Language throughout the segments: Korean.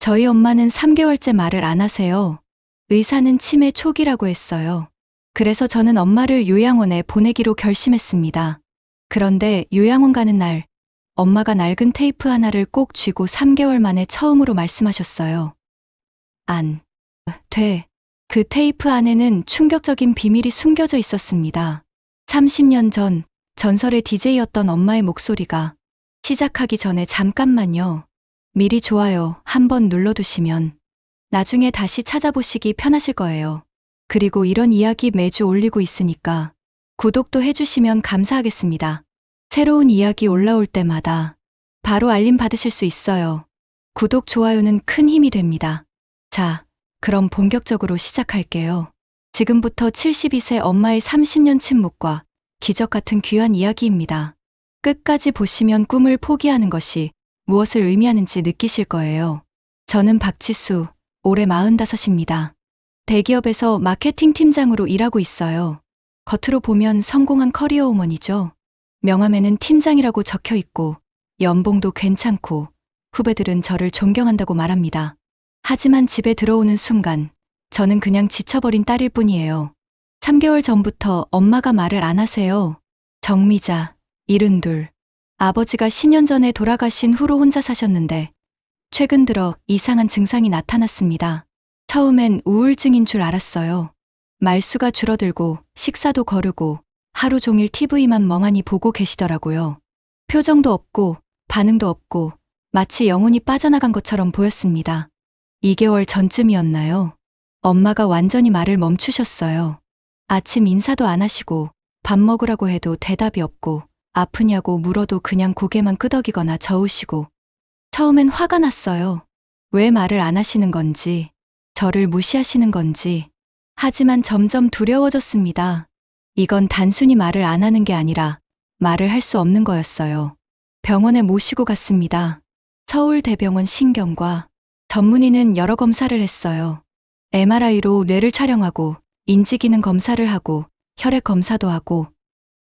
저희 엄마는 3개월째 말을 안 하세요. 의사는 치매 초기라고 했어요. 그래서 저는 엄마를 요양원에 보내기로 결심했습니다. 그런데 요양원 가는 날, 엄마가 낡은 테이프 하나를 꼭 쥐고 3개월 만에 처음으로 말씀하셨어요. 안 돼. 그 테이프 안에는 충격적인 비밀이 숨겨져 있었습니다. 30년 전 전설의 DJ였던 엄마의 목소리가 시작하기 전에 잠깐만요. 미리 좋아요 한번 눌러두시면 나중에 다시 찾아보시기 편하실 거예요. 그리고 이런 이야기 매주 올리고 있으니까 구독도 해주시면 감사하겠습니다. 새로운 이야기 올라올 때마다 바로 알림 받으실 수 있어요. 구독, 좋아요는 큰 힘이 됩니다. 자, 그럼 본격적으로 시작할게요. 지금부터 72세 엄마의 30년 침묵과 기적 같은 귀한 이야기입니다. 끝까지 보시면 꿈을 포기하는 것이 무엇을 의미하는지 느끼실 거예요. 저는 박지수, 올해 45입니다. 대기업에서 마케팅 팀장으로 일하고 있어요. 겉으로 보면 성공한 커리어 우먼이죠. 명함에는 팀장이라고 적혀 있고 연봉도 괜찮고 후배들은 저를 존경한다고 말합니다. 하지만 집에 들어오는 순간 저는 그냥 지쳐버린 딸일 뿐이에요. 3개월 전부터 엄마가 말을 안 하세요. 정미자, 72. 아버지가 10년 전에 돌아가신 후로 혼자 사셨는데 최근 들어 이상한 증상이 나타났습니다. 처음엔 우울증인 줄 알았어요. 말수가 줄어들고 식사도 거르고 하루 종일 TV만 멍하니 보고 계시더라고요. 표정도 없고 반응도 없고 마치 영혼이 빠져나간 것처럼 보였습니다. 2개월 전쯤이었나요? 엄마가 완전히 말을 멈추셨어요. 아침 인사도 안 하시고 밥 먹으라고 해도 대답이 없고 아프냐고 물어도 그냥 고개만 끄덕이거나 저으시고 처음엔 화가 났어요. 왜 말을 안 하시는 건지, 저를 무시하시는 건지. 하지만 점점 두려워졌습니다. 이건 단순히 말을 안 하는 게 아니라 말을 할 수 없는 거였어요. 병원에 모시고 갔습니다. 서울대병원 신경과 전문의는 여러 검사를 했어요. MRI로 뇌를 촬영하고 인지기능 검사를 하고 혈액 검사도 하고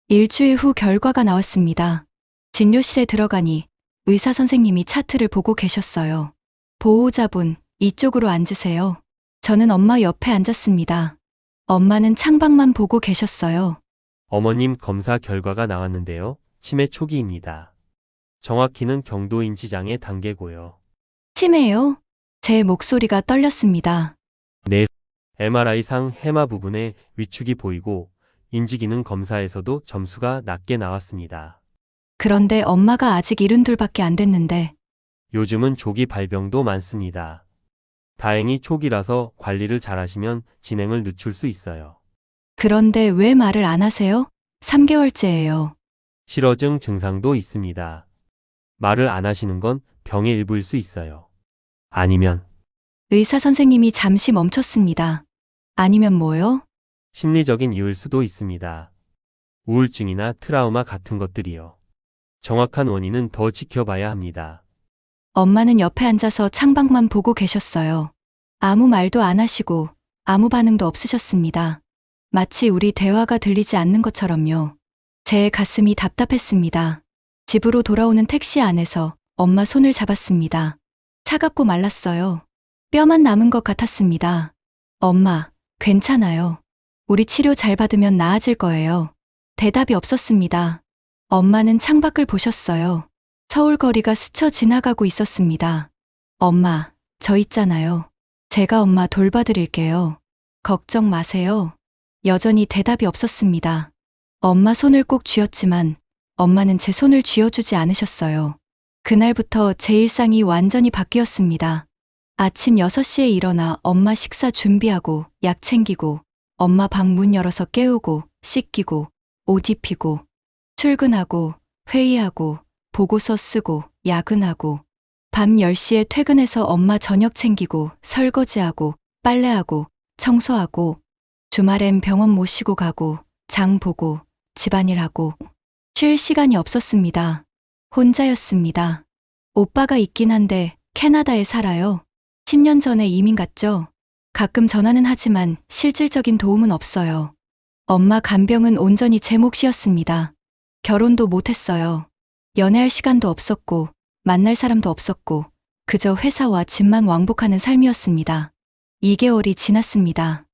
일주일 후 결과가 나왔습니다. 진료실에 들어가니 의사 선생님이 차트를 보고 계셨어요. 보호자분, 이쪽으로 앉으세요. 저는 엄마 옆에 앉았습니다. 엄마는 창밖만 보고 계셨어요. 어머님 검사 결과가 나왔는데요. 치매 초기입니다. 정확히는 경도인지장애 단계고요. 치매요? 제 목소리가 떨렸습니다. 네. MRI상 해마 부분에 위축이 보이고 인지기능 검사에서도 점수가 낮게 나왔습니다. 그런데 엄마가 아직 72밖에 안 됐는데 요즘은 조기 발병도 많습니다. 다행히 초기라서 관리를 잘하시면 진행을 늦출 수 있어요. 그런데 왜 말을 안 하세요? 3개월째예요. 실어증 증상도 있습니다. 말을 안 하시는 건 병의 일부일 수 있어요. 아니면 의사 선생님이 잠시 멈췄습니다. 아니면 뭐요? 심리적인 이유일 수도 있습니다. 우울증이나 트라우마 같은 것들이요. 정확한 원인은 더 지켜봐야 합니다. 엄마는 옆에 앉아서 창밖만 보고 계셨어요. 아무 말도 안 하시고 아무 반응도 없으셨습니다. 마치 우리 대화가 들리지 않는 것처럼요. 제 가슴이 답답했습니다. 집으로 돌아오는 택시 안에서 엄마 손을 잡았습니다. 차갑고 말랐어요. 뼈만 남은 것 같았습니다. 엄마, 괜찮아요. 우리 치료 잘 받으면 나아질 거예요. 대답이 없었습니다. 엄마는 창밖을 보셨어요. 서울 거리가 스쳐 지나가고 있었습니다. 엄마, 저 있잖아요. 제가 엄마 돌봐드릴게요. 걱정 마세요. 여전히 대답이 없었습니다. 엄마 손을 꼭 쥐었지만 엄마는 제 손을 쥐어주지 않으셨어요. 그날부터 제 일상이 완전히 바뀌었습니다. 아침 6시에 일어나 엄마 식사 준비하고 약 챙기고 엄마 방 문 열어서 깨우고 씻기고 옷 입히고 출근하고 회의하고 보고서 쓰고 야근하고 밤 10시에 퇴근해서 엄마 저녁 챙기고 설거지하고 빨래하고 청소하고 주말엔 병원 모시고 가고 장 보고 집안일하고 쉴 시간이 없었습니다. 혼자였습니다. 오빠가 있긴 한데 캐나다에 살아요. 10년 전에 이민 갔죠. 가끔 전화는 하지만 실질적인 도움은 없어요. 엄마 간병은 온전히 제 몫이었습니다. 결혼도 못했어요. 연애할 시간도 없었고 만날 사람도 없었고 그저 회사와 집만 왕복하는 삶이었습니다. 2개월이 지났습니다.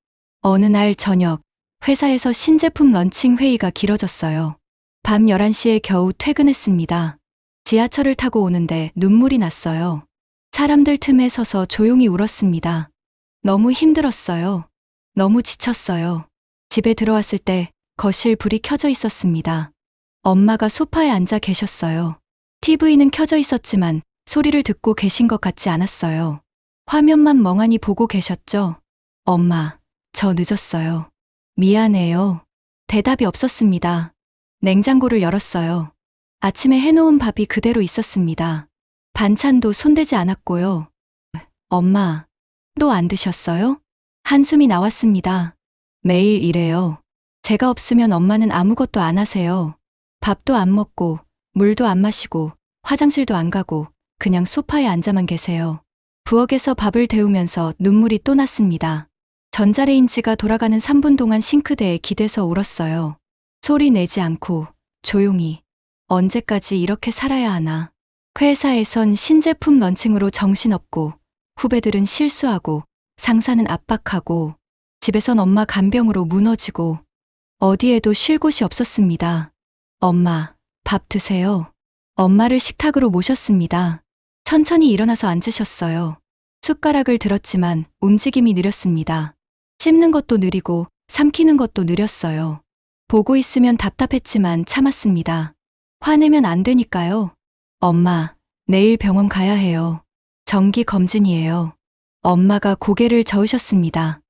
어느 날 저녁, 회사에서 신제품 런칭 회의가 길어졌어요. 밤 11시에 겨우 퇴근했습니다. 지하철을 타고 오는데 눈물이 났어요. 사람들 틈에 서서 조용히 울었습니다. 너무 힘들었어요. 너무 지쳤어요. 집에 들어왔을 때 거실 불이 켜져 있었습니다. 엄마가 소파에 앉아 계셨어요. TV는 켜져 있었지만 소리를 듣고 계신 것 같지 않았어요. 화면만 멍하니 보고 계셨죠? 엄마, 저 늦었어요. 미안해요. 대답이 없었습니다. 냉장고를 열었어요. 아침에 해놓은 밥이 그대로 있었습니다. 반찬도 손대지 않았고요. 엄마, 또 안 드셨어요? 한숨이 나왔습니다. 매일 이래요. 제가 없으면 엄마는 아무것도 안 하세요. 밥도 안 먹고, 물도 안 마시고, 화장실도 안 가고, 그냥 소파에 앉아만 계세요. 부엌에서 밥을 데우면서 눈물이 또 났습니다. 전자레인지가 돌아가는 3분 동안 싱크대에 기대서 울었어요. 소리 내지 않고, 조용히. 언제까지 이렇게 살아야 하나. 회사에선 신제품 런칭으로 정신없고, 후배들은 실수하고, 상사는 압박하고, 집에선 엄마 간병으로 무너지고, 어디에도 쉴 곳이 없었습니다. 엄마, 밥 드세요. 엄마를 식탁으로 모셨습니다. 천천히 일어나서 앉으셨어요. 숟가락을 들었지만 움직임이 느렸습니다. 씹는 것도 느리고 삼키는 것도 느렸어요. 보고 있으면 답답했지만 참았습니다. 화내면 안 되니까요. 엄마, 내일 병원 가야 해요. 정기 검진이에요. 엄마가 고개를 저으셨습니다.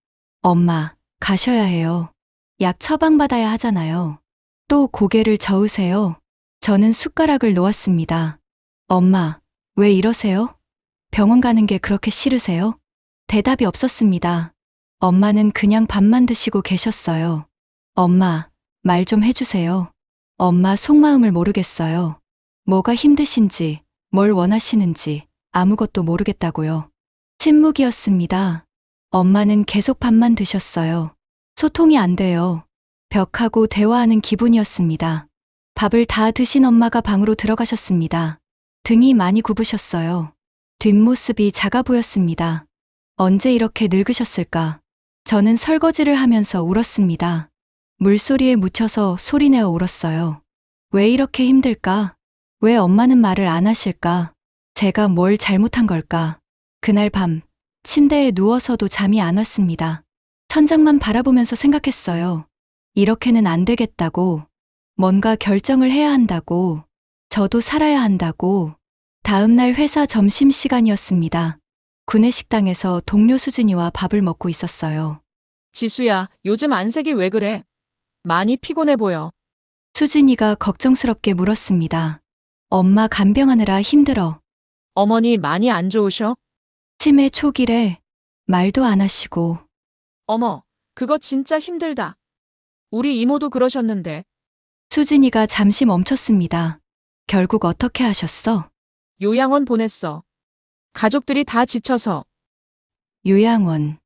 엄마, 가셔야 해요. 약 처방받아야 하잖아요. 또 고개를 저으세요. 저는 숟가락을 놓았습니다. 엄마, 왜 이러세요? 병원 가는 게 그렇게 싫으세요? 대답이 없었습니다. 엄마는 그냥 밥만 드시고 계셨어요. 엄마, 말 좀 해주세요. 엄마 속마음을 모르겠어요. 뭐가 힘드신지, 뭘 원하시는지 아무것도 모르겠다고요. 침묵이었습니다. 엄마는 계속 밥만 드셨어요. 소통이 안 돼요. 벽하고 대화하는 기분이었습니다. 밥을 다 드신 엄마가 방으로 들어가셨습니다. 등이 많이 굽으셨어요. 뒷모습이 작아 보였습니다. 언제 이렇게 늙으셨을까? 저는 설거지를 하면서 울었습니다. 물소리에 묻혀서 소리내어 울었어요. 왜 이렇게 힘들까? 왜 엄마는 말을 안 하실까? 제가 뭘 잘못한 걸까? 그날 밤, 침대에 누워서도 잠이 안 왔습니다. 천장만 바라보면서 생각했어요. 이렇게는 안 되겠다고. 뭔가 결정을 해야 한다고. 저도 살아야 한다고. 다음 날 회사 점심시간이었습니다. 구내식당에서 동료 수진이와 밥을 먹고 있었어요. 지수야, 요즘 안색이 왜 그래? 많이 피곤해 보여. 수진이가 걱정스럽게 물었습니다. 엄마 간병하느라 힘들어. 어머니 많이 안 좋으셔? 치매 초기래. 말도 안 하시고. 어머, 그거 진짜 힘들다. 우리 이모도 그러셨는데. 수진이가 잠시 멈췄습니다. 결국 어떻게 하셨어? 요양원 보냈어. 가족들이 다 지쳐서 요양원.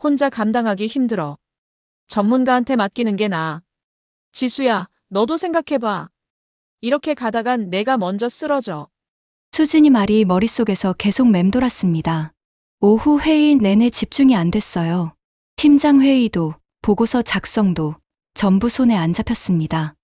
혼자 감당하기 힘들어. 전문가한테 맡기는 게 나아. 지수야, 너도 생각해봐. 이렇게 가다간 내가 먼저 쓰러져. 수진이 말이 머릿속에서 계속 맴돌았습니다. 오후 회의 내내 집중이 안 됐어요. 팀장 회의도, 보고서 작성도 전부 손에 안 잡혔습니다.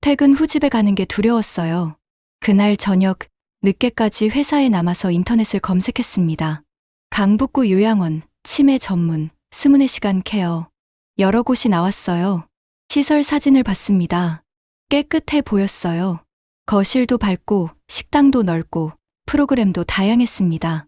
퇴근 후 집에 가는 게 두려웠어요. 그날 저녁 늦게까지 회사에 남아서 인터넷을 검색했습니다. 강북구 요양원, 치매 전문, 24시간 케어. 여러 곳이 나왔어요. 시설 사진을 봤습니다. 깨끗해 보였어요. 거실도 밝고 식당도 넓고 프로그램도 다양했습니다.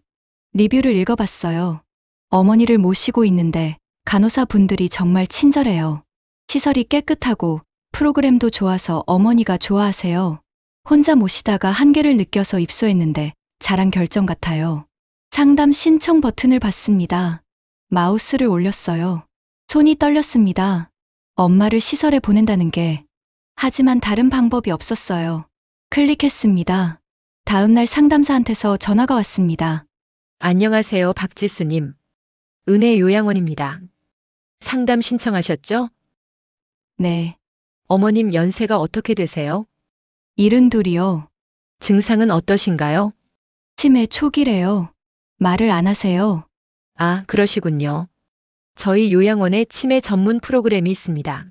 리뷰를 읽어봤어요. 어머니를 모시고 있는데 간호사 분들이 정말 친절해요. 시설이 깨끗하고 프로그램도 좋아서 어머니가 좋아하세요. 혼자 모시다가 한계를 느껴서 입소했는데 잘한 결정 같아요. 상담 신청 버튼을 봤습니다. 마우스를 올렸어요. 손이 떨렸습니다. 엄마를 시설에 보낸다는 게. 하지만 다른 방법이 없었어요. 클릭했습니다. 다음 날 상담사한테서 전화가 왔습니다. 안녕하세요, 박지수님. 은혜 요양원입니다. 상담 신청하셨죠? 네. 어머님 연세가 어떻게 되세요? 72이요. 증상은 어떠신가요? 치매 초기래요. 말을 안 하세요. 아, 그러시군요. 저희 요양원에 치매 전문 프로그램이 있습니다.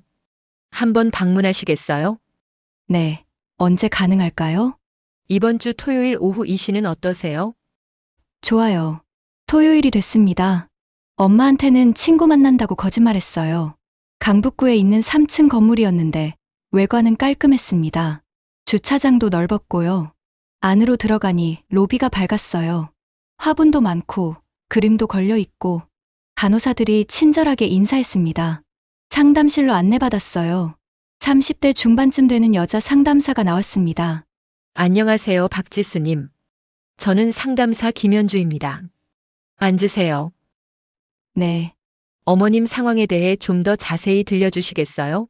한번 방문하시겠어요? 네. 언제 가능할까요? 이번 주 토요일 오후 2시는 어떠세요? 좋아요. 토요일이 됐습니다. 엄마한테는 친구 만난다고 거짓말했어요. 강북구에 있는 3층 건물이었는데 외관은 깔끔했습니다. 주차장도 넓었고요. 안으로 들어가니 로비가 밝았어요. 화분도 많고 그림도 걸려 있고 간호사들이 친절하게 인사했습니다. 상담실로 안내받았어요. 30대 중반쯤 되는 여자 상담사가 나왔습니다. 안녕하세요, 박지수님. 저는 상담사 김현주입니다. 앉으세요. 네. 어머님 상황에 대해 좀 더 자세히 들려주시겠어요?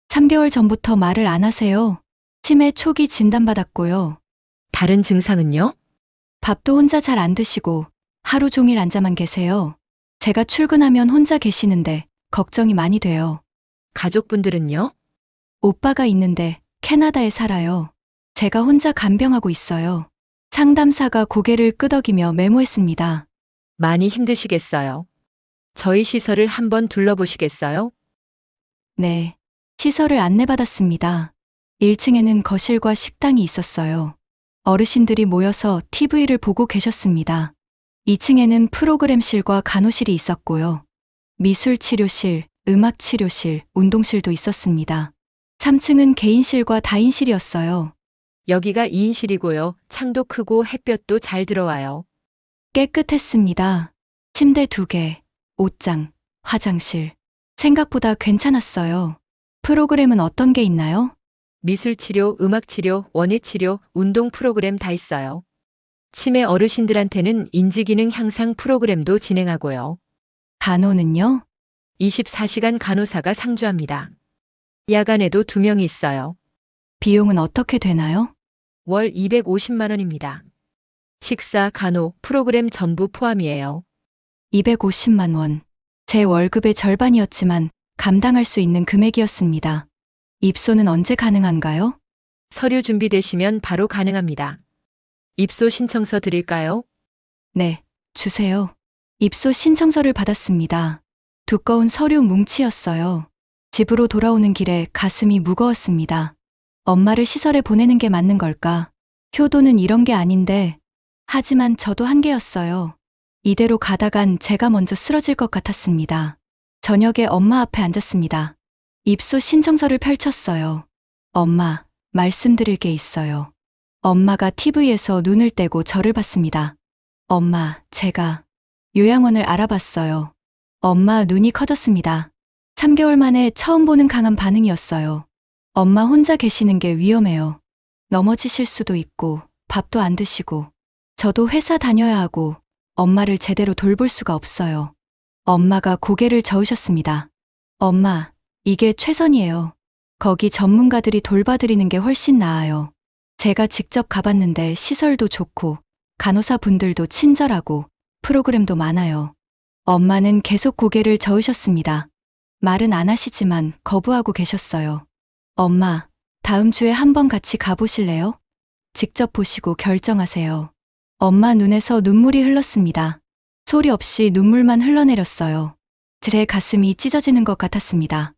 3개월 전부터 말을 안 하세요. 치매 초기 진단받았고요. 다른 증상은요? 밥도 혼자 잘 안 드시고 하루 종일 앉아만 계세요. 제가 출근하면 혼자 계시는데 걱정이 많이 돼요. 가족분들은요? 오빠가 있는데 캐나다에 살아요. 제가 혼자 간병하고 있어요. 상담사가 고개를 끄덕이며 메모했습니다. 많이 힘드시겠어요. 저희 시설을 한번 둘러보시겠어요? 네. 시설을 안내받았습니다. 1층에는 거실과 식당이 있었어요. 어르신들이 모여서 TV를 보고 계셨습니다. 2층에는 프로그램실과 간호실이 있었고요. 미술치료실, 음악치료실, 운동실도 있었습니다. 3층은 개인실과 다인실이었어요. 여기가 2인실이고요. 창도 크고 햇볕도 잘 들어와요. 깨끗했습니다. 침대 2개, 옷장, 화장실. 생각보다 괜찮았어요. 프로그램은 어떤 게 있나요? 미술치료, 음악치료, 원예치료, 운동 프로그램 다 있어요. 치매 어르신들한테는 인지기능 향상 프로그램도 진행하고요. 간호는요? 24시간 간호사가 상주합니다. 야간에도 2명이 있어요. 비용은 어떻게 되나요? 월 250만 원입니다. 식사, 간호, 프로그램 전부 포함이에요. 250만 원. 제 월급의 절반이었지만 감당할 수 있는 금액이었습니다. 입소는 언제 가능한가요? 서류 준비되시면 바로 가능합니다. 입소 신청서 드릴까요? 네, 주세요. 입소 신청서를 받았습니다. 두꺼운 서류 뭉치였어요. 집으로 돌아오는 길에 가슴이 무거웠습니다. 엄마를 시설에 보내는 게 맞는 걸까? 효도는 이런 게 아닌데. 하지만 저도 한계였어요. 이대로 가다간 제가 먼저 쓰러질 것 같았습니다. 저녁에 엄마 앞에 앉았습니다. 입소 신청서를 펼쳤어요. 엄마, 말씀드릴 게 있어요. 엄마가 TV에서 눈을 떼고 저를 봤습니다. 엄마, 제가 요양원을 알아봤어요. 엄마 눈이 커졌습니다. 3개월 만에 처음 보는 강한 반응이었어요. 엄마 혼자 계시는 게 위험해요. 넘어지실 수도 있고 밥도 안 드시고 저도 회사 다녀야 하고 엄마를 제대로 돌볼 수가 없어요. 엄마가 고개를 저으셨습니다. 엄마, 이게 최선이에요. 거기 전문가들이 돌봐드리는 게 훨씬 나아요. 제가 직접 가봤는데 시설도 좋고 간호사 분들도 친절하고 프로그램도 많아요. 엄마는 계속 고개를 저으셨습니다. 말은 안 하시지만 거부하고 계셨어요. 엄마, 다음 주에 한번 같이 가보실래요? 직접 보시고 결정하세요. 엄마 눈에서 눈물이 흘렀습니다. 소리 없이 눈물만 흘러내렸어요. 제 가슴이 찢어지는 것 같았습니다.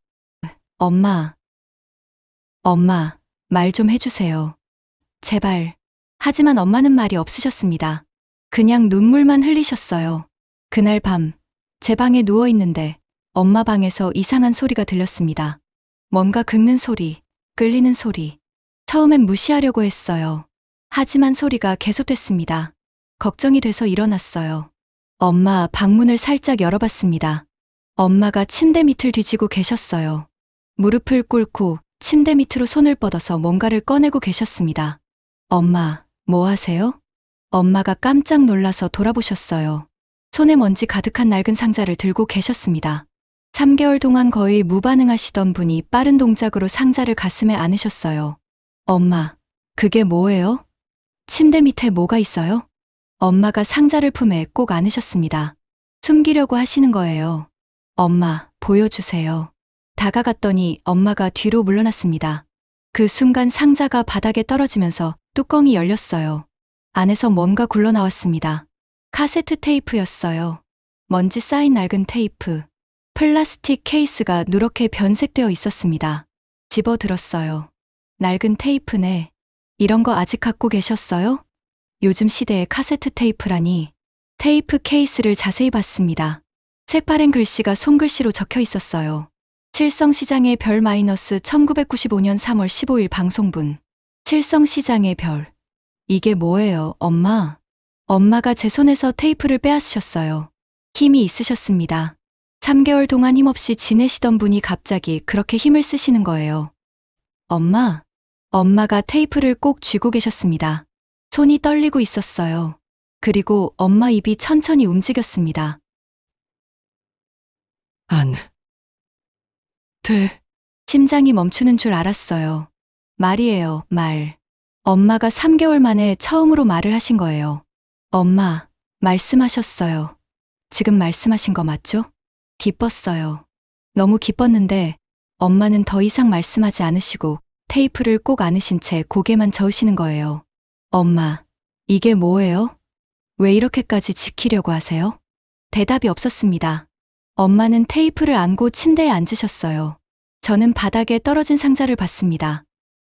엄마, 말 좀 해주세요. 제발. 하지만 엄마는 말이 없으셨습니다. 그냥 눈물만 흘리셨어요. 그날 밤, 제 방에 누워있는데 엄마 방에서 이상한 소리가 들렸습니다. 뭔가 긁는 소리, 끌리는 소리. 처음엔 무시하려고 했어요. 하지만 소리가 계속됐습니다. 걱정이 돼서 일어났어요. 엄마 방문을 살짝 열어봤습니다. 엄마가 침대 밑을 뒤지고 계셨어요. 무릎을 꿇고 침대 밑으로 손을 뻗어서 뭔가를 꺼내고 계셨습니다. 엄마, 뭐 하세요? 엄마가 깜짝 놀라서 돌아보셨어요. 손에 먼지 가득한 낡은 상자를 들고 계셨습니다. 3개월 동안 거의 무반응하시던 분이 빠른 동작으로 상자를 가슴에 안으셨어요. 엄마, 그게 뭐예요? 침대 밑에 뭐가 있어요? 엄마가 상자를 품에 꼭 안으셨습니다. 숨기려고 하시는 거예요. 엄마, 보여주세요. 다가갔더니 엄마가 뒤로 물러났습니다. 그 순간 상자가 바닥에 떨어지면서 뚜껑이 열렸어요. 안에서 뭔가 굴러나왔습니다. 카세트 테이프였어요. 먼지 쌓인 낡은 테이프. 플라스틱 케이스가 누렇게 변색되어 있었습니다. 집어 들었어요. 낡은 테이프네. 이런 거 아직 갖고 계셨어요? 요즘 시대의 카세트 테이프라니. 테이프 케이스를 자세히 봤습니다. 새파란 글씨가 손글씨로 적혀 있었어요. 칠성시장의 별 마이너스 1995년 3월 15일 방송분. 칠성시장의 별. 이게 뭐예요, 엄마? 엄마가 제 손에서 테이프를 빼앗으셨어요. 힘이 있으셨습니다. 3개월 동안 힘없이 지내시던 분이 갑자기 그렇게 힘을 쓰시는 거예요. 엄마. 엄마가 테이프를 꼭 쥐고 계셨습니다. 손이 떨리고 있었어요. 그리고 엄마 입이 천천히 움직였습니다. 안 돼. 심장이 멈추는 줄 알았어요. 말이에요, 말. 엄마가 3개월 만에 처음으로 말을 하신 거예요. 엄마, 말씀하셨어요. 지금 말씀하신 거 맞죠? 기뻤어요. 너무 기뻤는데 엄마는 더 이상 말씀하지 않으시고 테이프를 꼭 안으신 채 고개만 저으시는 거예요. 엄마, 이게 뭐예요? 왜 이렇게까지 지키려고 하세요? 대답이 없었습니다. 엄마는 테이프를 안고 침대에 앉으셨어요. 저는 바닥에 떨어진 상자를 봤습니다.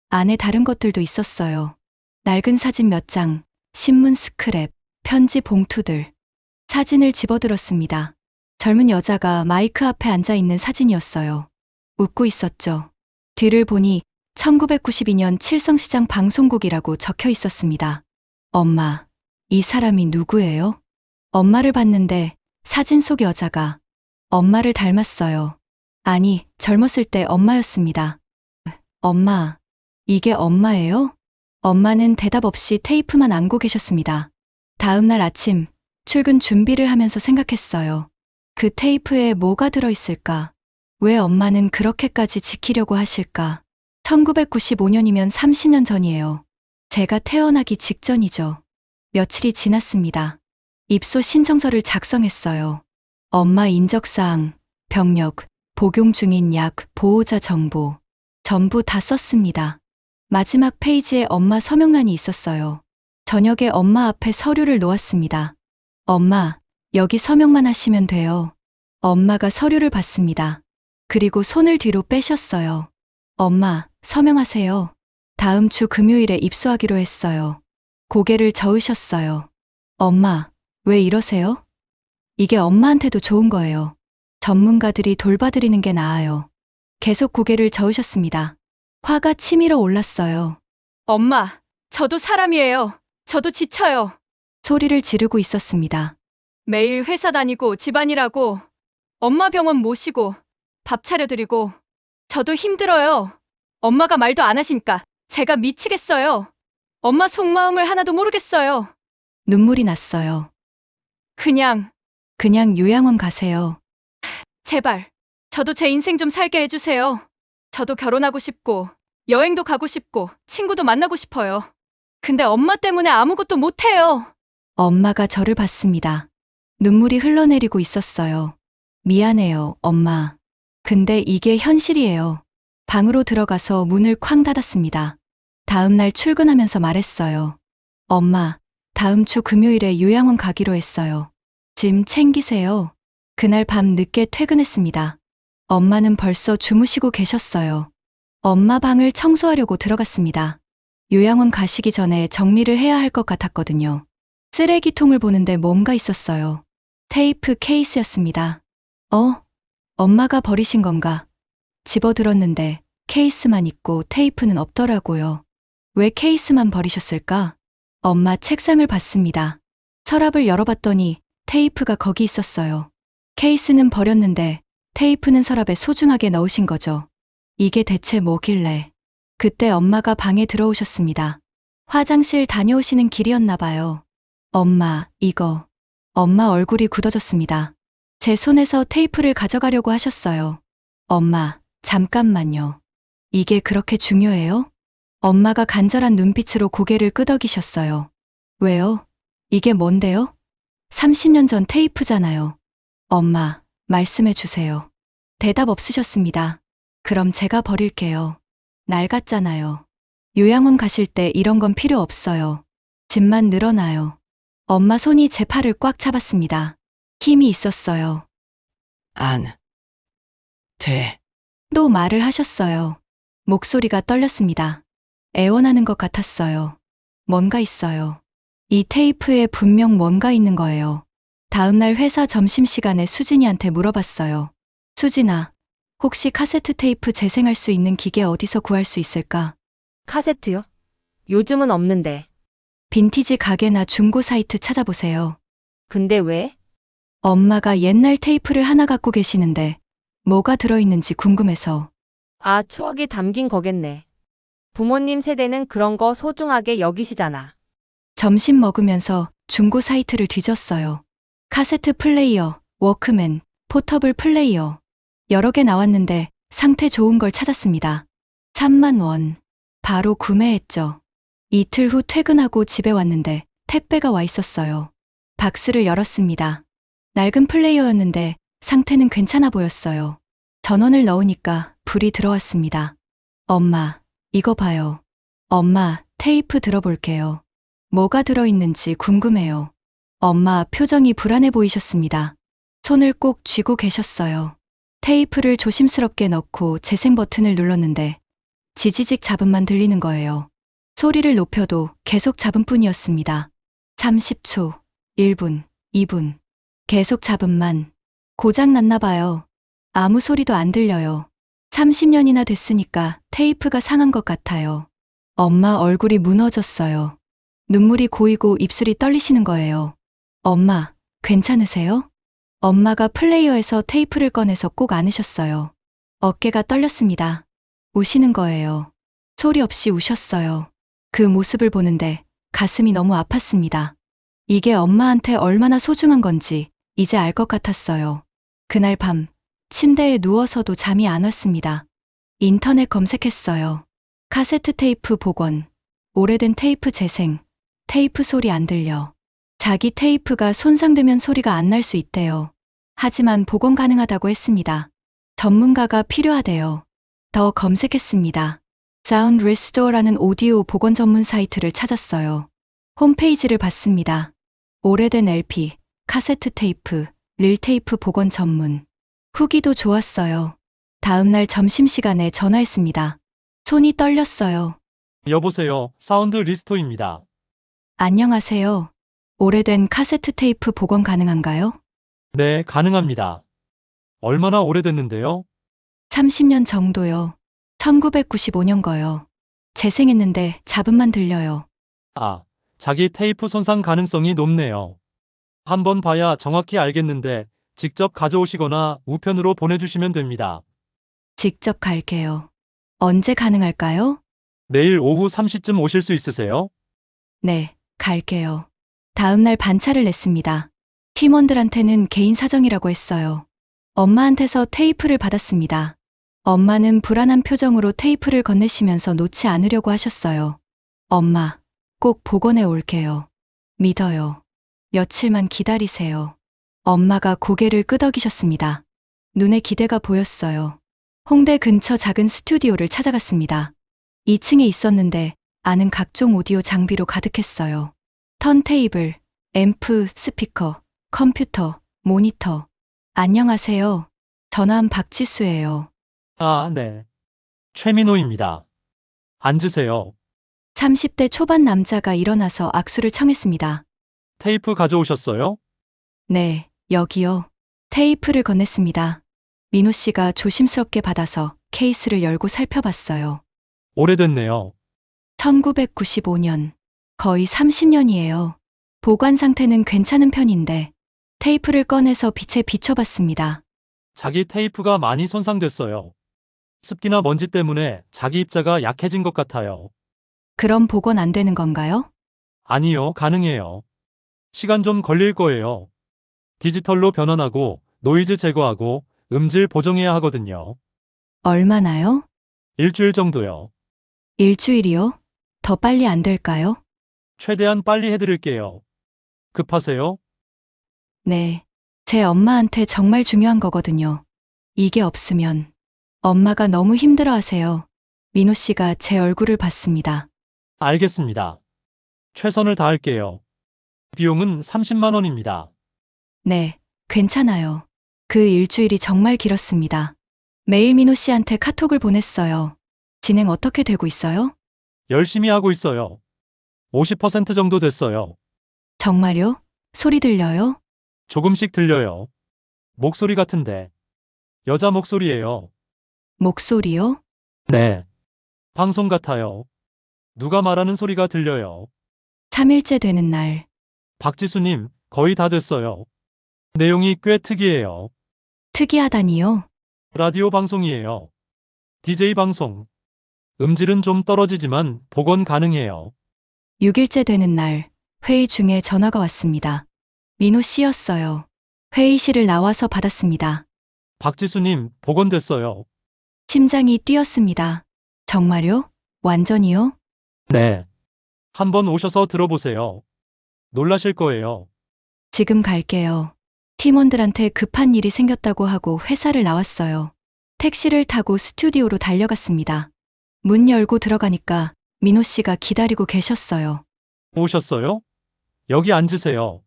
안에 다른 것들도 있었어요. 낡은 사진 몇 장, 신문 스크랩, 편지 봉투들. 사진을 집어들었습니다. 젊은 여자가 마이크 앞에 앉아 있는 사진이었어요. 웃고 있었죠. 뒤를 보니 1992년 칠성시장 방송국이라고 적혀 있었습니다. 엄마, 이 사람이 누구예요? 엄마를 봤는데 사진 속 여자가 엄마를 닮았어요. 아니, 젊었을 때 엄마였습니다. 엄마, 이게 엄마예요? 엄마는 대답 없이 테이프만 안고 계셨습니다. 다음 날 아침, 출근 준비를 하면서 생각했어요. 그 테이프에 뭐가 들어있을까? 왜 엄마는 그렇게까지 지키려고 하실까? 1995년이면 30년 전이에요. 제가 태어나기 직전이죠. 며칠이 지났습니다. 입소 신청서를 작성했어요. 엄마 인적사항, 병력, 복용 중인 약, 보호자 정보. 전부 다 썼습니다. 마지막 페이지에 엄마 서명란이 있었어요. 저녁에 엄마 앞에 서류를 놓았습니다. 엄마, 여기 서명만 하시면 돼요. 엄마가 서류를 받습니다. 그리고 손을 뒤로 빼셨어요. 엄마, 서명하세요. 다음 주 금요일에 입소하기로 했어요. 고개를 저으셨어요. 엄마, 왜 이러세요? 이게 엄마한테도 좋은 거예요. 전문가들이 돌봐드리는 게 나아요. 계속 고개를 저으셨습니다. 화가 치밀어 올랐어요. 엄마, 저도 사람이에요. 저도 지쳐요. 소리를 지르고 있었습니다. 매일 회사 다니고 집안일하고 엄마 병원 모시고 밥 차려드리고 저도 힘들어요. 엄마가 말도 안 하시니까 제가 미치겠어요. 엄마 속마음을 하나도 모르겠어요. 눈물이 났어요. 그냥 요양원 가세요. 제발, 저도 제 인생 좀 살게 해주세요. 저도 결혼하고 싶고 여행도 가고 싶고 친구도 만나고 싶어요. 근데 엄마 때문에 아무것도 못해요. 엄마가 저를 봤습니다. 눈물이 흘러내리고 있었어요. 미안해요, 엄마. 근데 이게 현실이에요. 방으로 들어가서 문을 쾅 닫았습니다. 다음 날 출근하면서 말했어요. 엄마, 다음 주 금요일에 요양원 가기로 했어요. 짐 챙기세요. 그날 밤 늦게 퇴근했습니다. 엄마는 벌써 주무시고 계셨어요. 엄마 방을 청소하려고 들어갔습니다. 요양원 가시기 전에 정리를 해야 할 것 같았거든요. 쓰레기통을 보는데 뭔가 있었어요. 테이프 케이스였습니다. 엄마가 버리신 건가? 집어들었는데 케이스만 있고 테이프는 없더라고요. 왜 케이스만 버리셨을까? 엄마 책상을 봤습니다. 서랍을 열어봤더니 테이프가 거기 있었어요. 케이스는 버렸는데 테이프는 서랍에 소중하게 넣으신 거죠. 이게 대체 뭐길래? 그때 엄마가 방에 들어오셨습니다. 화장실 다녀오시는 길이었나 봐요. 엄마, 이거. 엄마 얼굴이 굳어졌습니다. 제 손에서 테이프를 가져가려고 하셨어요. 엄마, 잠깐만요. 이게 그렇게 중요해요? 엄마가 간절한 눈빛으로 고개를 끄덕이셨어요. 왜요? 이게 뭔데요? 30년 전 테이프잖아요. 엄마, 말씀해 주세요. 대답 없으셨습니다. 그럼 제가 버릴게요. 낡았잖아요. 요양원 가실 때 이런 건 필요 없어요. 짐만 늘어나요. 엄마 손이 제 팔을 꽉 잡았습니다. 힘이 있었어요. 안 돼. 또 말을 하셨어요. 목소리가 떨렸습니다. 애원하는 것 같았어요. 뭔가 있어요. 이 테이프에 분명 뭔가 있는 거예요. 다음날 회사 점심시간에 수진이한테 물어봤어요. 수진아, 혹시 카세트 테이프 재생할 수 있는 기계 어디서 구할 수 있을까? 카세트요? 요즘은 없는데. 빈티지 가게나 중고 사이트 찾아보세요. 근데 왜? 엄마가 옛날 테이프를 하나 갖고 계시는데 뭐가 들어있는지 궁금해서. 아, 추억이 담긴 거겠네. 부모님 세대는 그런 거 소중하게 여기시잖아. 점심 먹으면서 중고 사이트를 뒤졌어요. 카세트 플레이어, 워크맨, 포터블 플레이어. 여러 개 나왔는데 상태 좋은 걸 찾았습니다. 3만 원. 바로 구매했죠. 이틀 후 퇴근하고 집에 왔는데 택배가 와 있었어요. 박스를 열었습니다. 낡은 플레이어였는데 상태는 괜찮아 보였어요. 전원을 넣으니까 불이 들어왔습니다. 엄마, 이거 봐요. 엄마, 테이프 들어볼게요. 뭐가 들어있는지 궁금해요. 엄마 표정이 불안해 보이셨습니다. 손을 꼭 쥐고 계셨어요. 테이프를 조심스럽게 넣고 재생 버튼을 눌렀는데 지지직 잡음만 들리는 거예요. 소리를 높여도 계속 잡음뿐이었습니다. 30초, 1분, 2분. 계속 잡음만. 고장 났나 봐요. 아무 소리도 안 들려요. 30년이나 됐으니까 테이프가 상한 것 같아요. 엄마 얼굴이 무너졌어요. 눈물이 고이고 입술이 떨리시는 거예요. 엄마, 괜찮으세요? 엄마가 플레이어에서 테이프를 꺼내서 꼭 안으셨어요. 어깨가 떨렸습니다. 우시는 거예요. 소리 없이 우셨어요. 그 모습을 보는데 가슴이 너무 아팠습니다. 이게 엄마한테 얼마나 소중한 건지 이제 알 것 같았어요. 그날 밤 침대에 누워서도 잠이 안 왔습니다. 인터넷 검색했어요. 카세트 테이프 복원, 오래된 테이프 재생, 테이프 소리 안 들려. 자기 테이프가 손상되면 소리가 안 날 수 있대요. 하지만 복원 가능하다고 했습니다. 전문가가 필요하대요. 더 검색했습니다. 사운드 리스토어라는 오디오 복원 전문 사이트를 찾았어요. 홈페이지를 봤습니다. 오래된 LP, 카세트 테이프, 릴 테이프 복원 전문. 후기도 좋았어요. 다음날 점심시간에 전화했습니다. 손이 떨렸어요. 여보세요. 사운드 리스토입니다. 안녕하세요. 오래된 카세트 테이프 복원 가능한가요? 네, 가능합니다. 얼마나 오래됐는데요? 30년 정도요. 1995년 거요. 재생했는데 잡음만 들려요. 아, 자기 테이프 손상 가능성이 높네요. 한번 봐야 정확히 알겠는데 직접 가져오시거나 우편으로 보내주시면 됩니다. 직접 갈게요. 언제 가능할까요? 내일 오후 3시쯤 오실 수 있으세요? 네, 갈게요. 다음날 반차를 냈습니다. 팀원들한테는 개인 사정이라고 했어요. 엄마한테서 테이프를 받았습니다. 엄마는 불안한 표정으로 테이프를 건네시면서 놓지 않으려고 하셨어요. 엄마, 꼭 복원해 올게요. 믿어요. 며칠만 기다리세요. 엄마가 고개를 끄덕이셨습니다. 눈에 기대가 보였어요. 홍대 근처 작은 스튜디오를 찾아갔습니다. 2층에 있었는데 아는 각종 오디오 장비로 가득했어요. 턴테이블, 앰프, 스피커, 컴퓨터, 모니터. 안녕하세요. 전화한 박지수예요. 아, 네. 최민호입니다. 앉으세요. 30대 초반 남자가 일어나서 악수를 청했습니다. 테이프 가져오셨어요? 네, 여기요. 테이프를 건넸습니다. 민호 씨가 조심스럽게 받아서 케이스를 열고 살펴봤어요. 오래됐네요. 1995년. 거의 30년이에요. 보관 상태는 괜찮은 편인데 테이프를 꺼내서 빛에 비춰봤습니다. 자기 테이프가 많이 손상됐어요. 습기나 먼지 때문에 자기 입자가 약해진 것 같아요. 그럼 복원 안 되는 건가요? 아니요, 가능해요. 시간 좀 걸릴 거예요. 디지털로 변환하고 노이즈 제거하고 음질 보정해야 하거든요. 얼마나요? 일주일 정도요. 일주일이요? 더 빨리 안 될까요? 최대한 빨리 해드릴게요. 급하세요? 네. 제 엄마한테 정말 중요한 거거든요. 이게 없으면 엄마가 너무 힘들어 하세요. 민호 씨가 제 얼굴을 봤습니다. 알겠습니다. 최선을 다할게요. 비용은 30만 원입니다. 네, 괜찮아요. 그 일주일이 정말 길었습니다. 매일 민호 씨한테 카톡을 보냈어요. 진행 어떻게 되고 있어요? 열심히 하고 있어요. 50% 정도 됐어요. 정말요? 소리 들려요? 조금씩 들려요. 목소리 같은데. 여자 목소리예요. 목소리요? 네. 방송 같아요. 누가 말하는 소리가 들려요. 3일째 되는 날, 박지수님, 거의 다 됐어요. 내용이 꽤 특이해요. 특이하다니요? 라디오 방송이에요. DJ 방송. 음질은 좀 떨어지지만 복원 가능해요. 6일째 되는 날, 회의 중에 전화가 왔습니다. 민호 씨였어요. 회의실을 나와서 받았습니다. 박지수님, 복원됐어요. 심장이 뛰었습니다. 정말요? 완전히요? 네. 한번 오셔서 들어보세요. 놀라실 거예요. 지금 갈게요. 팀원들한테 급한 일이 생겼다고 하고 회사를 나왔어요. 택시를 타고 스튜디오로 달려갔습니다. 문 열고 들어가니까 민호 씨가 기다리고 계셨어요. 오셨어요? 여기 앉으세요.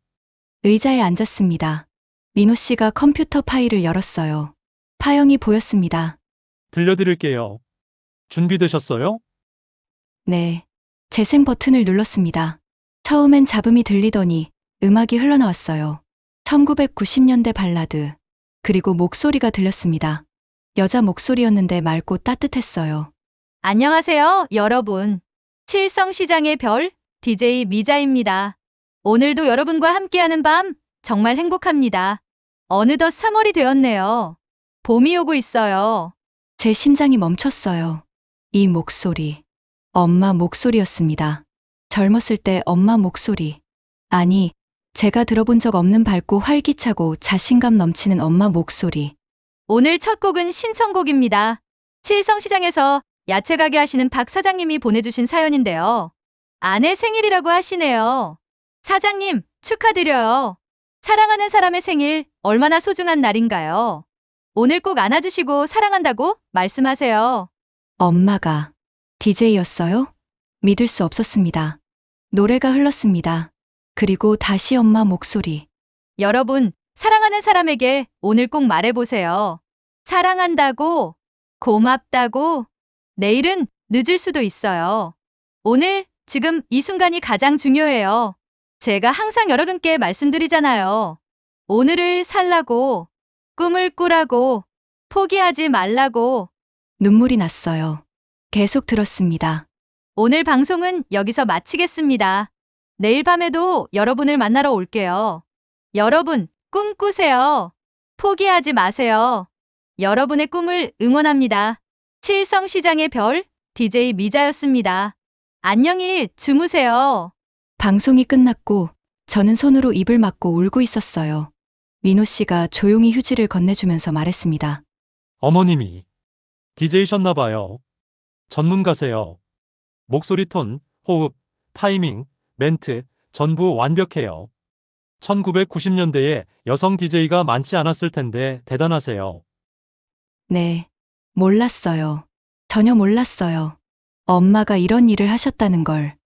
의자에 앉았습니다. 민호 씨가 컴퓨터 파일을 열었어요. 파형이 보였습니다. 들려드릴게요. 준비되셨어요? 네. 재생 버튼을 눌렀습니다. 처음엔 잡음이 들리더니 음악이 흘러나왔어요. 1990년대 발라드. 그리고 목소리가 들렸습니다. 여자 목소리였는데 맑고 따뜻했어요. 안녕하세요, 여러분. 칠성시장의 별, DJ 미자입니다. 오늘도 여러분과 함께하는 밤 정말 행복합니다. 어느덧 3월이 되었네요. 봄이 오고 있어요. 제 심장이 멈췄어요. 이 목소리. 엄마 목소리였습니다. 젊었을 때 엄마 목소리. 아니, 제가 들어본 적 없는 밝고 활기차고 자신감 넘치는 엄마 목소리. 오늘 첫 곡은 신청곡입니다. 칠성시장에서 야채 가게 하시는 박 사장님이 보내주신 사연인데요. 아내 생일이라고 하시네요. 사장님, 축하드려요. 사랑하는 사람의 생일 얼마나 소중한 날인가요? 오늘 꼭 안아주시고 사랑한다고 말씀하세요. 엄마가 DJ였어요? 믿을 수 없었습니다. 노래가 흘렀습니다. 그리고 다시 엄마 목소리. 여러분, 사랑하는 사람에게 오늘 꼭 말해보세요. 사랑한다고, 고맙다고, 내일은 늦을 수도 있어요. 오늘, 지금 이 순간이 가장 중요해요. 제가 항상 여러분께 말씀드리잖아요. 오늘을 살라고, 꿈을 꾸라고, 포기하지 말라고. 눈물이 났어요. 계속 들었습니다. 오늘 방송은 여기서 마치겠습니다. 내일 밤에도 여러분을 만나러 올게요. 여러분, 꿈 꾸세요. 포기하지 마세요. 여러분의 꿈을 응원합니다. 칠성시장의 별, DJ 미자였습니다. 안녕히 주무세요. 방송이 끝났고 저는 손으로 입을 막고 울고 있었어요. 민호 씨가 조용히 휴지를 건네주면서 말했습니다. 어머님이 DJ셨나 봐요. 전문가세요. 목소리 톤, 호흡, 타이밍, 멘트 전부 완벽해요. 1990년대에 여성 DJ가 많지 않았을 텐데 대단하세요. 네, 몰랐어요. 전혀 몰랐어요. 엄마가 이런 일을 하셨다는 걸.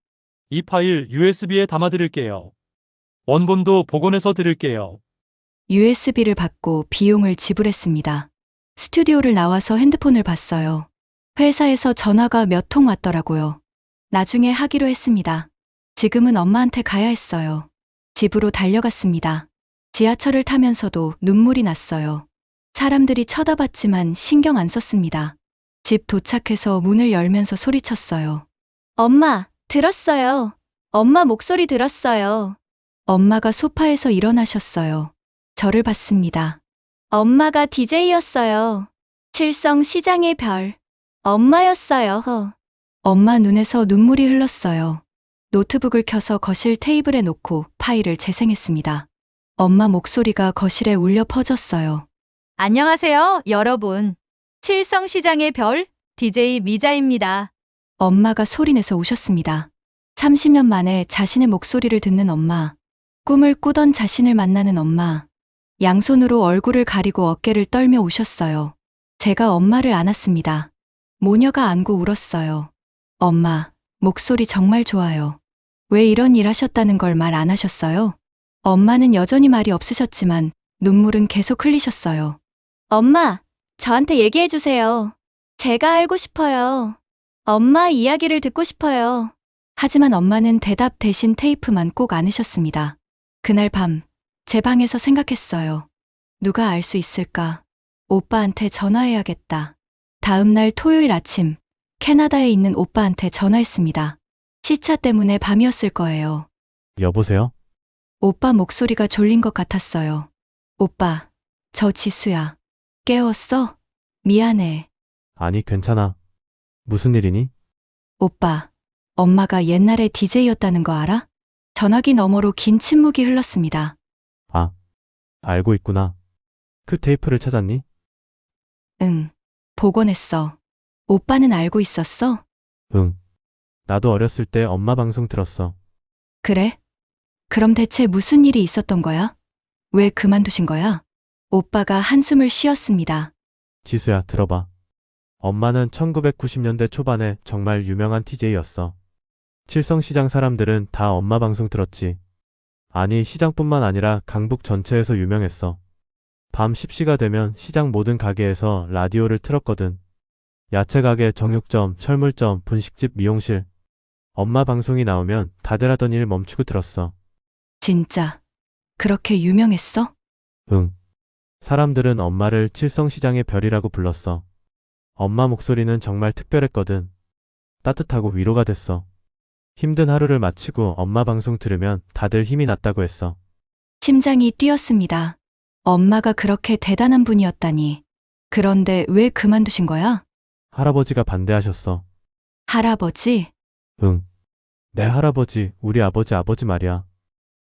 이 파일 USB에 담아드릴게요. 원본도 복원해서 드릴게요. USB를 받고 비용을 지불했습니다. 스튜디오를 나와서 핸드폰을 봤어요. 회사에서 전화가 몇 통 왔더라고요. 나중에 하기로 했습니다. 지금은 엄마한테 가야 했어요. 집으로 달려갔습니다. 지하철을 타면서도 눈물이 났어요. 사람들이 쳐다봤지만 신경 안 썼습니다. 집 도착해서 문을 열면서 소리쳤어요. 엄마, 들었어요. 엄마 목소리 들었어요. 엄마가 소파에서 일어나셨어요. 저를 봤습니다. 엄마가 DJ였어요. 칠성 시장의 별. 엄마였어요. 엄마 눈에서 눈물이 흘렀어요. 노트북을 켜서 거실 테이블에 놓고 파일을 재생했습니다. 엄마 목소리가 거실에 울려 퍼졌어요. 안녕하세요, 여러분. 칠성시장의 별, DJ 미자입니다. 엄마가 소리내서 우셨습니다. 30년 만에 자신의 목소리를 듣는 엄마. 꿈을 꾸던 자신을 만나는 엄마. 양손으로 얼굴을 가리고 어깨를 떨며 우셨어요. 제가 엄마를 안았습니다. 모녀가 안고 울었어요. 엄마, 목소리 정말 좋아요. 왜 이런 일 하셨다는 걸 말 안 하셨어요? 엄마는 여전히 말이 없으셨지만 눈물은 계속 흘리셨어요. 엄마, 저한테 얘기해 주세요. 제가 알고 싶어요. 엄마 이야기를 듣고 싶어요. 하지만 엄마는 대답 대신 테이프만 꼭 안으셨습니다. 그날 밤, 제 방에서 생각했어요. 누가 알 수 있을까? 오빠한테 전화해야겠다. 다음 날 토요일 아침, 캐나다에 있는 오빠한테 전화했습니다. 시차 때문에 밤이었을 거예요. 여보세요? 오빠 목소리가 졸린 것 같았어요. 오빠, 저 지수야. 깨웠어? 미안해. 아니, 괜찮아. 무슨 일이니? 오빠, 엄마가 옛날에 DJ였다는 거 알아? 전화기 너머로 긴 침묵이 흘렀습니다. 아, 알고 있구나. 그 테이프를 찾았니? 응, 보곤 했어. 오빠는 알고 있었어? 응. 나도 어렸을 때 엄마 방송 들었어. 그래? 그럼 대체 무슨 일이 있었던 거야? 왜 그만두신 거야? 오빠가 한숨을 쉬었습니다. 지수야, 들어봐. 엄마는 1990년대 초반에 정말 유명한 TJ였어. 칠성시장 사람들은 다 엄마 방송 들었지. 아니, 시장뿐만 아니라 강북 전체에서 유명했어. 밤 10시가 되면 시장 모든 가게에서 라디오를 틀었거든. 야채 가게, 정육점, 철물점, 분식집, 미용실. 엄마 방송이 나오면 다들 하던 일 멈추고 들었어. 진짜, 그렇게 유명했어? 응. 사람들은 엄마를 칠성시장의 별이라고 불렀어. 엄마 목소리는 정말 특별했거든. 따뜻하고 위로가 됐어. 힘든 하루를 마치고 엄마 방송 들으면 다들 힘이 났다고 했어. 심장이 뛰었습니다. 엄마가 그렇게 대단한 분이었다니. 그런데 왜 그만두신 거야? 할아버지가 반대하셨어. 할아버지? 응. 내 할아버지, 우리 아버지 말이야.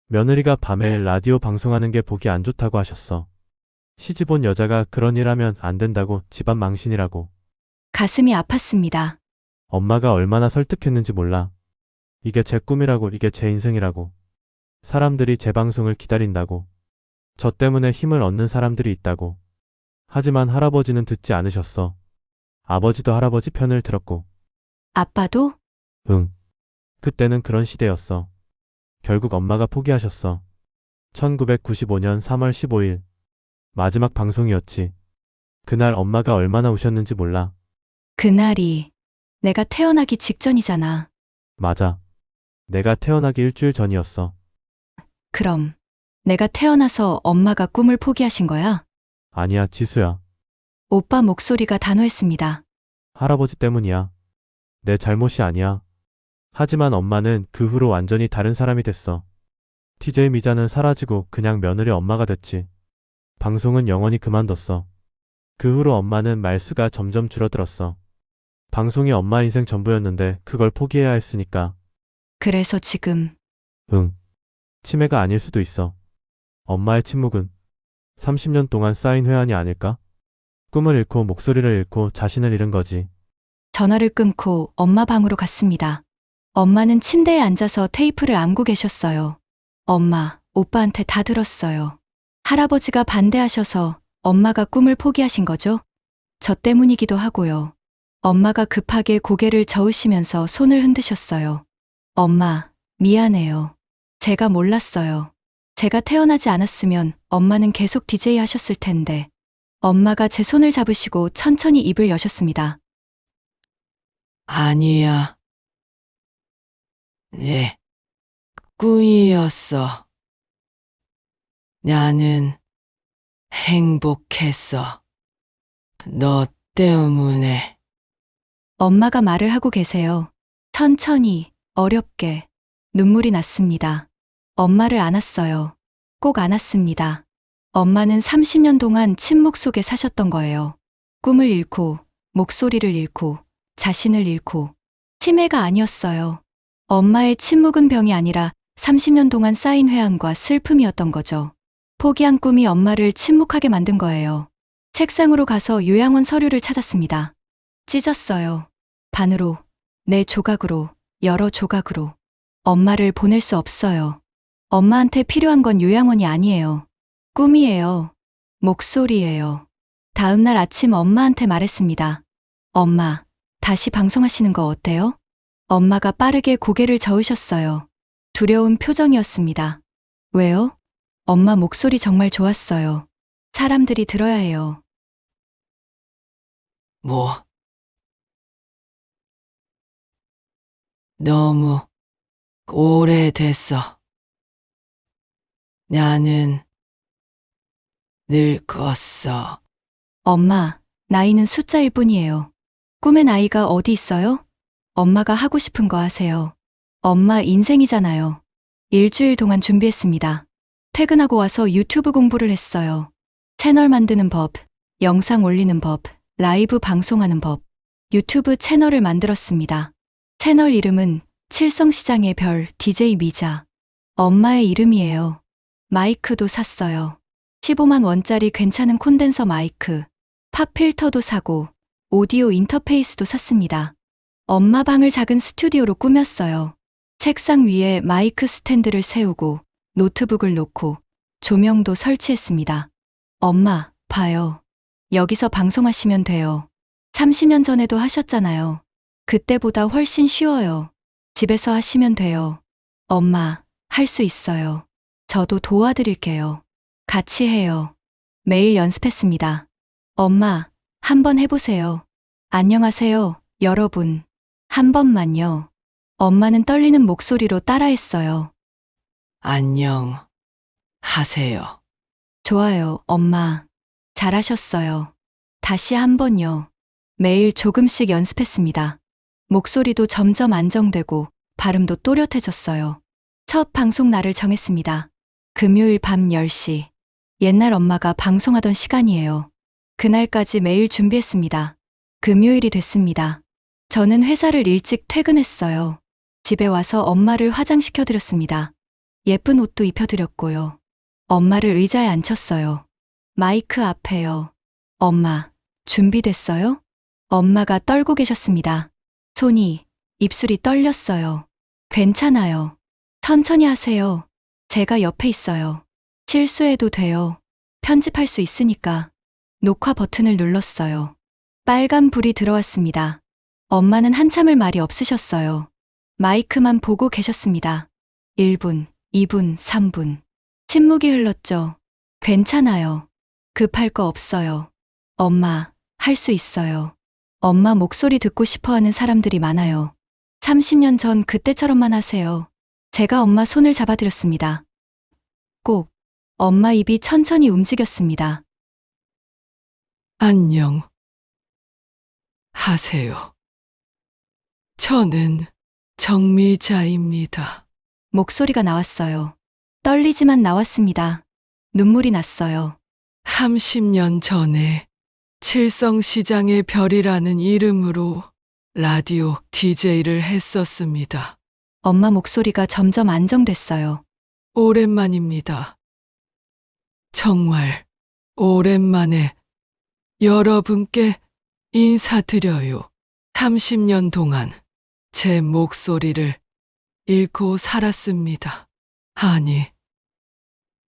며느리가 밤에 라디오 방송하는 게 보기 안 좋다고 하셨어. 시집 온 여자가 그런 일 하면 안 된다고, 집안 망신이라고. 가슴이 아팠습니다. 엄마가 얼마나 설득했는지 몰라. 이게 제 꿈이라고, 이게 제 인생이라고. 사람들이 제 방송을 기다린다고. 저 때문에 힘을 얻는 사람들이 있다고. 하지만 할아버지는 듣지 않으셨어. 아버지도 할아버지 편을 들었고. 아빠도? 응. 그때는 그런 시대였어. 결국 엄마가 포기하셨어. 1995년 3월 15일. 마지막 방송이었지. 그날 엄마가 얼마나 우셨는지 몰라. 그날이 내가 태어나기 직전이잖아. 맞아. 내가 태어나기 일주일 전이었어. 그럼 내가 태어나서 엄마가 꿈을 포기하신 거야? 아니야, 지수야. 오빠 목소리가 단호했습니다. 할아버지 때문이야. 내 잘못이 아니야. 하지만 엄마는 그 후로 완전히 다른 사람이 됐어. TJ 미자는 사라지고 그냥 며느리 엄마가 됐지. 방송은 영원히 그만뒀어. 그 후로 엄마는 말수가 점점 줄어들었어. 방송이 엄마 인생 전부였는데 그걸 포기해야 했으니까. 그래서 지금 응. 치매가 아닐 수도 있어. 엄마의 침묵은 30년 동안 쌓인 회한이 아닐까? 꿈을 잃고 목소리를 잃고 자신을 잃은 거지. 전화를 끊고 엄마 방으로 갔습니다. 엄마는 침대에 앉아서 테이프를 안고 계셨어요. 엄마, 오빠한테 다 들었어요. 할아버지가 반대하셔서 엄마가 꿈을 포기하신 거죠? 저 때문이기도 하고요. 엄마가 급하게 고개를 저으시면서 손을 흔드셨어요. 엄마, 미안해요. 제가 몰랐어요. 제가 태어나지 않았으면 엄마는 계속 DJ 하셨을 텐데. 엄마가 제 손을 잡으시고 천천히 입을 여셨습니다. 아니야. 내 꿈이었어. 나는 행복했어. 너 때문에. 엄마가 말을 하고 계세요. 천천히, 어렵게. 눈물이 났습니다. 엄마를 안았어요. 꼭 안았습니다. 엄마는 30년 동안 침묵 속에 사셨던 거예요. 꿈을 잃고, 목소리를 잃고, 자신을 잃고. 치매가 아니었어요. 엄마의 침묵은 병이 아니라 30년 동안 쌓인 회한과 슬픔이었던 거죠. 포기한 꿈이 엄마를 침묵하게 만든 거예요. 책상으로 가서 요양원 서류를 찾았습니다. 찢었어요. 반으로, 네 조각으로, 여러 조각으로. 엄마를 보낼 수 없어요. 엄마한테 필요한 건 요양원이 아니에요. 꿈이에요. 목소리예요. 다음 날 아침 엄마한테 말했습니다. 엄마, 다시 방송하시는 거 어때요? 엄마가 빠르게 고개를 저으셨어요. 두려운 표정이었습니다. 왜요? 엄마 목소리 정말 좋았어요. 사람들이 들어야 해요. 뭐. 너무 오래됐어. 나는 늙었어. 엄마, 나이는 숫자일 뿐이에요. 꿈의 나이가 어디 있어요? 엄마가 하고 싶은 거 하세요. 엄마 인생이잖아요. 일주일 동안 준비했습니다. 퇴근하고 와서 유튜브 공부를 했어요. 채널 만드는 법, 영상 올리는 법, 라이브 방송하는 법, 유튜브 채널을 만들었습니다. 채널 이름은 칠성시장의 별 DJ 미자. 엄마의 이름이에요. 마이크도 샀어요. 15만 원짜리 괜찮은 콘덴서 마이크, 팝 필터도 사고, 오디오 인터페이스도 샀습니다. 엄마 방을 작은 스튜디오로 꾸몄어요. 책상 위에 마이크 스탠드를 세우고, 노트북을 놓고, 조명도 설치했습니다. 엄마, 봐요. 여기서 방송하시면 돼요. 30년 전에도 하셨잖아요. 그때보다 훨씬 쉬워요. 집에서 하시면 돼요. 엄마, 할 수 있어요. 저도 도와드릴게요. 같이 해요. 매일 연습했습니다. 엄마, 한번 해보세요. 안녕하세요, 여러분. 한 번만요. 엄마는 떨리는 목소리로 따라했어요. 안녕. 하세요. 좋아요, 엄마. 잘하셨어요. 다시 한 번요. 매일 조금씩 연습했습니다. 목소리도 점점 안정되고 발음도 또렷해졌어요. 첫 방송 날을 정했습니다. 금요일 밤 10시. 옛날 엄마가 방송하던 시간이에요. 그날까지 매일 준비했습니다. 금요일이 됐습니다. 저는 회사를 일찍 퇴근했어요. 집에 와서 엄마를 화장시켜드렸습니다. 예쁜 옷도 입혀드렸고요. 엄마를 의자에 앉혔어요. 마이크 앞에요. 엄마, 준비됐어요? 엄마가 떨고 계셨습니다. 손이, 입술이 떨렸어요. 괜찮아요. 천천히 하세요. 제가 옆에 있어요. 실수해도 돼요. 편집할 수 있으니까. 녹화 버튼을 눌렀어요. 빨간 불이 들어왔습니다. 엄마는 한참을 말이 없으셨어요. 마이크만 보고 계셨습니다. 1분, 2분, 3분. 침묵이 흘렀죠. 괜찮아요. 급할 거 없어요. 엄마, 할 수 있어요. 엄마 목소리 듣고 싶어 하는 사람들이 많아요. 30년 전 그때처럼만 하세요. 제가 엄마 손을 잡아드렸습니다. 꼭. 엄마 입이 천천히 움직였습니다. 안녕. 하세요. 저는 정미자입니다. 목소리가 나왔어요. 떨리지만 나왔습니다. 눈물이 났어요. 30년 전에 칠성시장의 별이라는 이름으로 라디오 DJ를 했었습니다. 엄마 목소리가 점점 안정됐어요. 오랜만입니다. 정말 오랜만에 여러분께 인사드려요. 30년 동안 제 목소리를 잃고 살았습니다. 아니,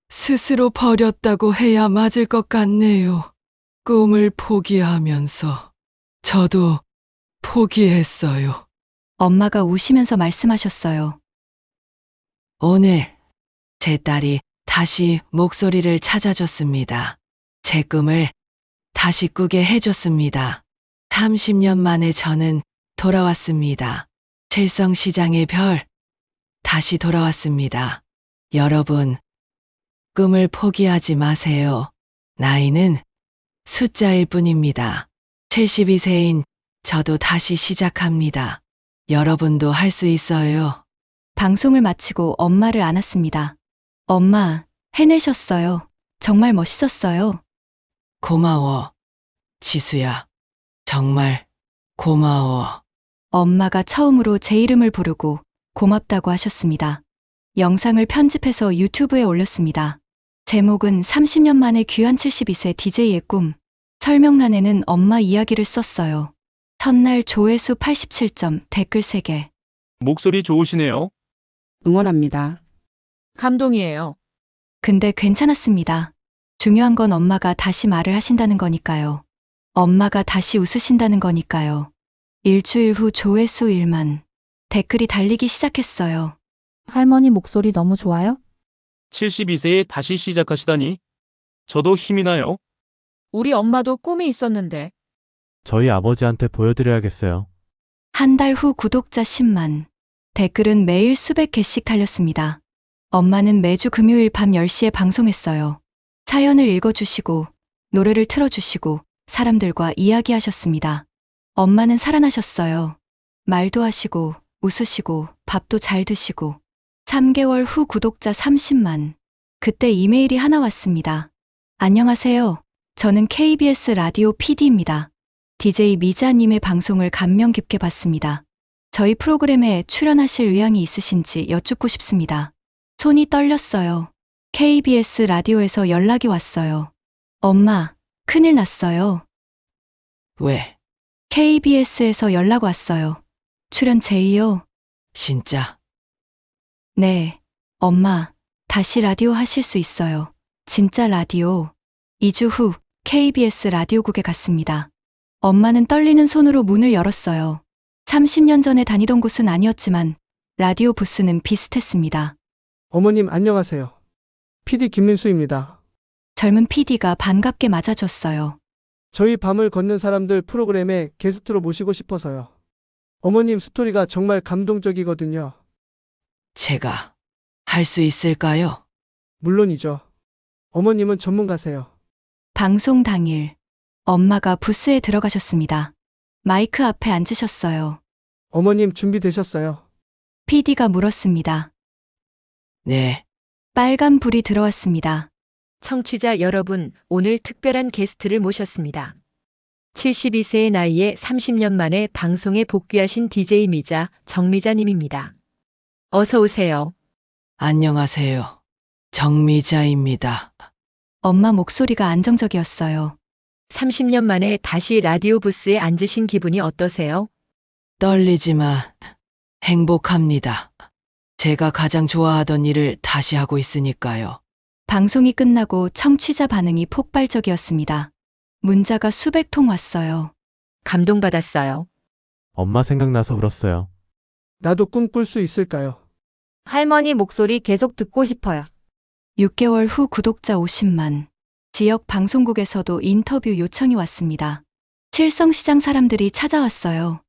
스스로 버렸다고 해야 맞을 것 같네요. 꿈을 포기하면서 저도 포기했어요. 엄마가 우시면서 말씀하셨어요. 오늘 제 딸이 다시 목소리를 찾아줬습니다. 제 꿈을 다시 꾸게 해줬습니다. 30년 만에 저는 돌아왔습니다. 칠성시장의 별, 다시 돌아왔습니다. 여러분, 꿈을 포기하지 마세요. 나이는 숫자일 뿐입니다. 72세인 저도 다시 시작합니다. 여러분도 할 수 있어요. 방송을 마치고 엄마를 안았습니다. 엄마, 해내셨어요. 정말 멋있었어요. 고마워. 지수야. 정말 고마워. 엄마가 처음으로 제 이름을 부르고 고맙다고 하셨습니다. 영상을 편집해서 유튜브에 올렸습니다. 제목은 30년 만에 귀한 72세 DJ의 꿈. 설명란에는 엄마 이야기를 썼어요. 첫날 조회수 87점, 댓글 3개. 목소리 좋으시네요. 응원합니다. 감동이에요. 근데 괜찮았습니다. 중요한 건 엄마가 다시 말을 하신다는 거니까요. 엄마가 다시 웃으신다는 거니까요. 일주일 후 조회수 1만. 댓글이 달리기 시작했어요. 할머니 목소리 너무 좋아요? 72세에 다시 시작하시다니. 저도 힘이 나요. 우리 엄마도 꿈이 있었는데. 저희 아버지한테 보여드려야겠어요. 한 달 후 구독자 10만. 댓글은 매일 수백 개씩 달렸습니다. 엄마는 매주 금요일 밤 10시에 방송했어요. 사연을 읽어주시고, 노래를 틀어주시고, 사람들과 이야기하셨습니다. 엄마는 살아나셨어요. 말도 하시고, 웃으시고, 밥도 잘 드시고. 3개월 후 구독자 30만. 그때 이메일이 하나 왔습니다. 안녕하세요. 저는 KBS 라디오 PD입니다. DJ 미자님의 방송을 감명 깊게 봤습니다. 저희 프로그램에 출연하실 의향이 있으신지 여쭙고 싶습니다. 손이 떨렸어요. KBS 라디오에서 연락이 왔어요. 엄마, 큰일 났어요. 왜? KBS에서 연락 왔어요. 출연 제의요. 진짜? 네. 엄마, 다시 라디오 하실 수 있어요. 진짜 라디오. 2주 후 KBS 라디오국에 갔습니다. 엄마는 떨리는 손으로 문을 열었어요. 30년 전에 다니던 곳은 아니었지만 라디오 부스는 비슷했습니다. 어머님 안녕하세요. PD 김민수입니다. 젊은 PD가 반갑게 맞아줬어요. 저희 밤을 걷는 사람들 프로그램에 게스트로 모시고 싶어서요. 어머님 스토리가 정말 감동적이거든요. 제가 할 수 있을까요? 물론이죠. 어머님은 전문가세요. 방송 당일 엄마가 부스에 들어가셨습니다. 마이크 앞에 앉으셨어요. 어머님 준비되셨어요? PD가 물었습니다. 네. 빨간 불이 들어왔습니다. 청취자 여러분, 오늘 특별한 게스트를 모셨습니다. 72세의 나이에 30년 만에 방송에 복귀하신 DJ 미자 정미자님입니다. 어서 오세요. 안녕하세요. 정미자입니다. 엄마 목소리가 안정적이었어요. 30년 만에 다시 라디오 부스에 앉으신 기분이 어떠세요? 떨리지만 행복합니다. 제가 가장 좋아하던 일을 다시 하고 있으니까요. 방송이 끝나고 청취자 반응이 폭발적이었습니다. 문자가 수백 통 왔어요. 감동받았어요. 엄마 생각나서 울었어요. 나도 꿈꿀 수 있을까요? 할머니 목소리 계속 듣고 싶어요. 6개월 후 구독자 50만. 지역 방송국에서도 인터뷰 요청이 왔습니다. 칠성시장 사람들이 찾아왔어요.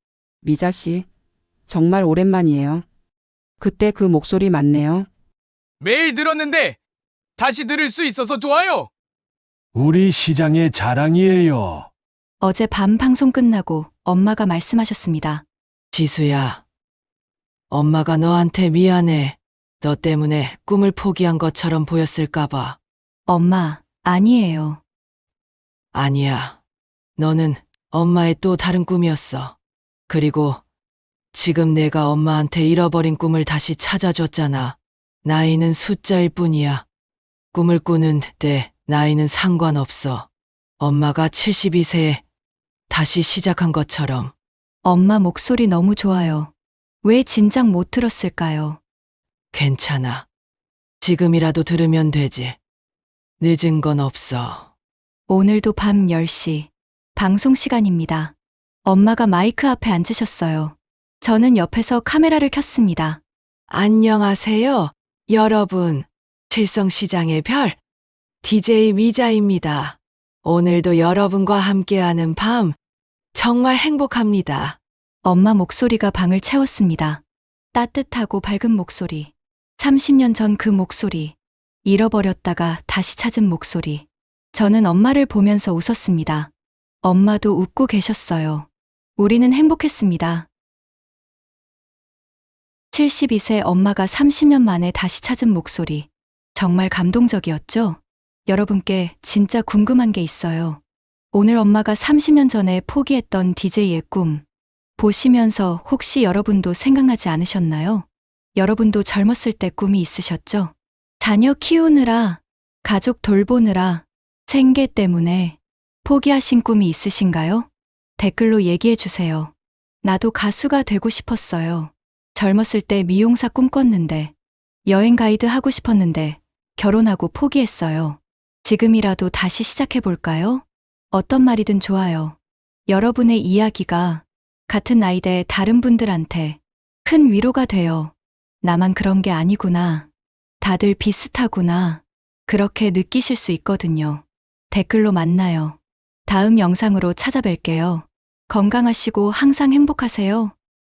미자 씨, 정말 오랜만이에요. 그때 그 목소리 맞네요. 매일 들었는데 다시 들을 수 있어서 좋아요. 우리 시장의 자랑이에요. 어제 밤 방송 끝나고 엄마가 말씀하셨습니다. 지수야, 엄마가 너한테 미안해. 너 때문에 꿈을 포기한 것처럼 보였을까봐. 엄마, 아니에요. 아니야. 너는 엄마의 또 다른 꿈이었어. 그리고 지금 내가 엄마한테 잃어버린 꿈을 다시 찾아줬잖아. 나이는 숫자일 뿐이야. 꿈을 꾸는 때 나이는 상관없어. 엄마가 72세에 다시 시작한 것처럼. 엄마 목소리 너무 좋아요. 왜 진작 못 들었을까요? 괜찮아. 지금이라도 들으면 되지. 늦은 건 없어. 오늘도 밤 10시. 방송 시간입니다. 엄마가 마이크 앞에 앉으셨어요. 저는 옆에서 카메라를 켰습니다. 안녕하세요, 여러분. 칠성시장의 별, DJ 미자입니다. 오늘도 여러분과 함께하는 밤, 정말 행복합니다. 엄마 목소리가 방을 채웠습니다. 따뜻하고 밝은 목소리. 30년 전 그 목소리. 잃어버렸다가 다시 찾은 목소리. 저는 엄마를 보면서 웃었습니다. 엄마도 웃고 계셨어요. 우리는 행복했습니다. 72세 엄마가 30년 만에 다시 찾은 목소리. 정말 감동적이었죠? 여러분께 진짜 궁금한 게 있어요. 오늘 엄마가 30년 전에 포기했던 DJ의 꿈. 보시면서 혹시 여러분도 생각나지 않으셨나요? 여러분도 젊었을 때 꿈이 있으셨죠? 자녀 키우느라, 가족 돌보느라, 생계 때문에 포기하신 꿈이 있으신가요? 댓글로 얘기해 주세요. 나도 가수가 되고 싶었어요. 젊었을 때 미용사 꿈꿨는데, 여행 가이드 하고 싶었는데, 결혼하고 포기했어요. 지금이라도 다시 시작해 볼까요? 어떤 말이든 좋아요. 여러분의 이야기가 같은 나이대 다른 분들한테 큰 위로가 돼요. 나만 그런 게 아니구나. 다들 비슷하구나. 그렇게 느끼실 수 있거든요. 댓글로 만나요. 다음 영상으로 찾아뵐게요. 건강하시고 항상 행복하세요.